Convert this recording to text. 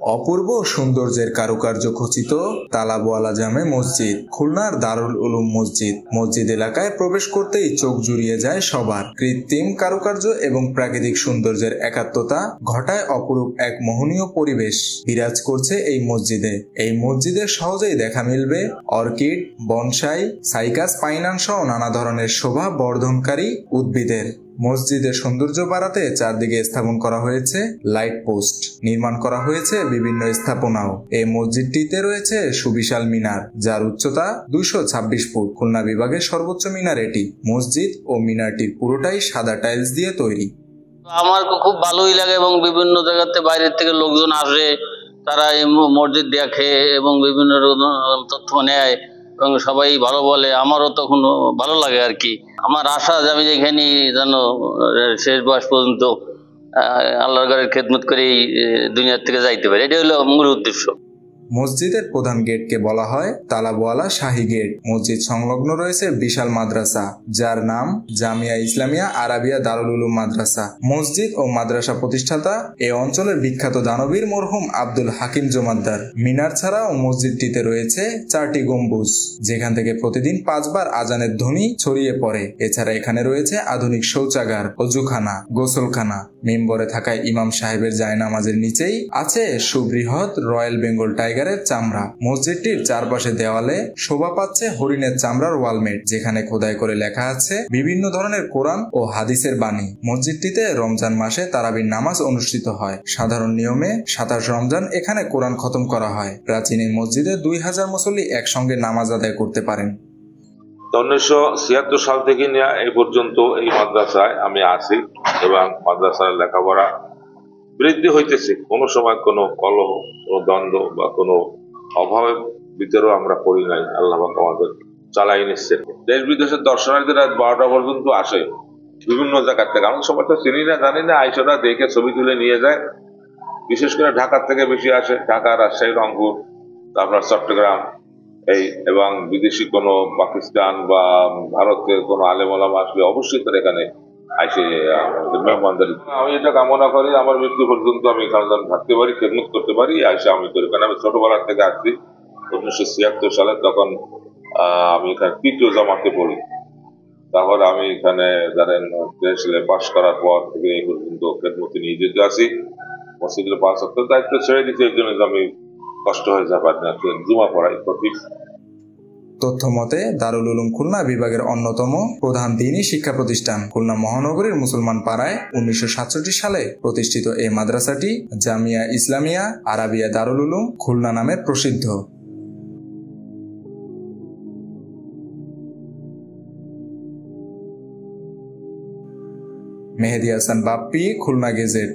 অপূর্ব সৌন্দর্যের কারুকার্য খচিত তালাবওয়ালা জামে মসজিদ, খুলনার দারুল উলুম মসজিদ। মসজিদ এলাকায় প্রবেশ করতেই চোখ জুড়িয়ে যায় সবার। কৃত্রিম কারুকার্য এবং প্রাকৃতিক সৌন্দর্যের একাত্মতা ঘটায় অপরূপ এক মোহনীয় পরিবেশ বিরাজ করছে এই মসজিদে। এই মসজিদে সহজেই দেখা মিলবে অর্কিড, বনসাই, সাইকাস, পাইনান সহ নানা ধরনের শোভা বর্ধনকারী উদ্ভিদের। মসজিদের সৌন্দর্য বাড়াতে চারদিকে স্থাপন করা হয়েছে লাইট পোস্ট, নির্মাণ করা হয়েছে বিভিন্ন স্থাপনাও। এই মসজিদটিতে রয়েছে সুবিশাল মিনার, যার উচ্চতা 226 ফুট। খুলনা বিভাগের সর্বোচ্চ মিনার এটি। মসজিদ ও মিনারটির পুরোটাই সাদা টাইলস দিয়ে তৈরি। আমার খুব ভালোই লাগে এবং বিভিন্ন জায়গাতে বাইরের থেকে লোকজন আসে, তারা এই মসজিদ দেখে এবং বিভিন্ন তথ্য নেয় এবং সবাই ভালো বলে। আমারও তখন ভালো লাগে আর কি। আমার আশা যে আমি যেখানে যেন শেষ বয়স পর্যন্ত আল্লাহর ঘরের খেদমত করে এই দুনিয়ার থেকে যাইতে পারি, এটা হলো মূল উদ্দেশ্য। মসজিদের প্রধান গেটকে বলা হয় তালাবওয়ালা শাহী গেট। মসজিদ সংলগ্ন রয়েছে বিশাল মাদ্রাসা, যার নাম জামিয়া ইসলামিয়া আরাবিয়া দারুল উলুম মাদ্রাসা। মসজিদ ও মাদ্রাসা প্রতিষ্ঠাতা এ অঞ্চলের বিখ্যাত দানবীর মরহুম আব্দুল হাকিম জমাদ্দার। মিনার ছাড়াও মসজিদটিতে রয়েছে 4টি গম্বুজ, যেখান থেকে প্রতিদিন 5 বার আজানের ধ্বনি ছড়িয়ে পড়ে। এছাড়া এখানে রয়েছে আধুনিক শৌচাগার, অজুখানা, গোসলখানা। মেম্বরে থাকায় ইমাম সাহেবের জায়নামাজের নিচেই আছে সুবৃহৎ রয়্যাল বেঙ্গল টাইগারের চামড়া। মসজিদটির চারপাশে দেওয়ালে শোভা পাচ্ছে হরিণের চামড়ার ওয়ালমেট, যেখানে খোদাই করে লেখা আছে বিভিন্ন ধরনের কোরআন ও হাদিসের বাণী। মসজিদটিতে রমজান মাসে তারাবির নামাজ অনুষ্ঠিত হয়। সাধারণ নিয়মে 27 রমজান এখানে কোরআন খতম করা হয়। প্রাচীন এই মসজিদে 2000 মুসল্লি একসঙ্গে নামাজ আদায় করতে পারেন। 1976 সাল থেকে নিয়ে এই পর্যন্ত এই মাদ্রাসায় আমি আছি এবং মাদ্রাসার লেখাপড়া বৃদ্ধি হইতেছে। কোনো সময় কোনো কলহ, কোনো দ্বন্দ্ব বা কোনো অভাবের ভিতরেও আমরা পড়ি নাই। আল্লাহ আমাদের চালাই নিচ্ছেন। দেশ বিদেশের দর্শনার্থীরা 12টা পর্যন্ত আসে বিভিন্ন জায়গার থেকে। আমি সবাই তো চিনি না, জানি না, আইসোরা দেখে ছবি তুলে নিয়ে যায়। বিশেষ করে ঢাকার থেকে বেশি আসে, ঢাকা, রাজশাহী, রংপুর, তারপর চট্টগ্রাম এই, এবং বিদেশি কোনো পাকিস্তান বা ভারতের কোনো আলেম ওলামা আসলে অবশ্যই তার এখানে আইসে মেহমানদারি। আমি এটা কামনা করি আমার মৃত্যু পর্যন্ত আমি এখানে থাকতে পারি, খেদমত করতে পারি। আইসা আমি করি, কারণ আমি ছোটবেলার থেকে আসছি। 1976 সালে তখন আমি এখানে তৃতীয় জামাতে পড়ি। তারপরে আমি এখানে ধরেন পাস করার পর থেকে এই পর্যন্ত খেদমতে নিয়ে যেতে আসি। মসজিদের 5 ওয়াক্ত দায়িত্ব ছেড়ে দিতে, এই জন্য আমি কষ্ট হয়ে যাবার না, জুমা পড়াই প্রতি। তথ্য মতে দারুল উলুম খুলনা বিভাগের অন্যতম প্রধান দ্বীনী শিক্ষা প্রতিষ্ঠান। খুলনা মহানগরীর মুসলমান পাড়ায় 1967 সালে প্রতিষ্ঠিত এই মাদ্রাসাটি জামিয়া ইসলামিয়া আরাবিয়া দারুল উলুম খুলনা নামে প্রসিদ্ধ। মেহেদী হাসান বাপ্পি, খুলনা গেজেট।